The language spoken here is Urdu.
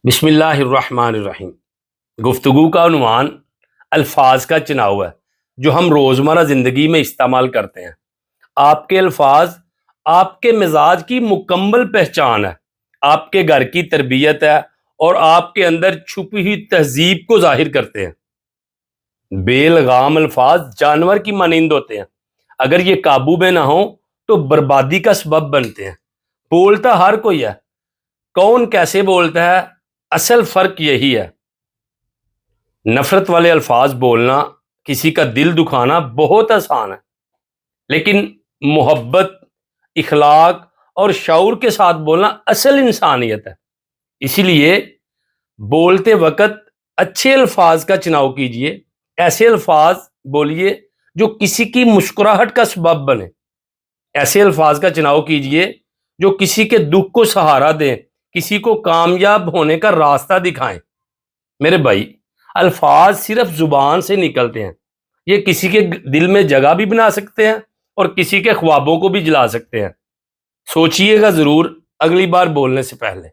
بسم اللہ الرحمن الرحیم۔ گفتگو کا عنوان الفاظ کا چناؤ ہے جو ہم روزمرہ زندگی میں استعمال کرتے ہیں۔ آپ کے الفاظ آپ کے مزاج کی مکمل پہچان ہے، آپ کے گھر کی تربیت ہے اور آپ کے اندر چھپی ہوئی تہذیب کو ظاہر کرتے ہیں۔ بے لگام الفاظ جانور کی مانند ہوتے ہیں، اگر یہ قابو میں نہ ہوں تو بربادی کا سبب بنتے ہیں۔ بولتا ہر کوئی ہے، کون کیسے بولتا ہے، اصل فرق یہی ہے۔ نفرت والے الفاظ بولنا، کسی کا دل دکھانا بہت آسان ہے، لیکن محبت، اخلاق اور شعور کے ساتھ بولنا اصل انسانیت ہے۔ اسی لیے بولتے وقت اچھے الفاظ کا چناؤ کیجئے، ایسے الفاظ بولیے جو کسی کی مسکراہٹ کا سبب بنے، ایسے الفاظ کا چناؤ کیجئے جو کسی کے دکھ کو سہارا دیں، کسی کو کامیاب ہونے کا راستہ دکھائیں۔ میرے بھائی، الفاظ صرف زبان سے نکلتے ہیں، یہ کسی کے دل میں جگہ بھی بنا سکتے ہیں اور کسی کے خوابوں کو بھی جلا سکتے ہیں۔ سوچئے گا ضرور اگلی بار بولنے سے پہلے۔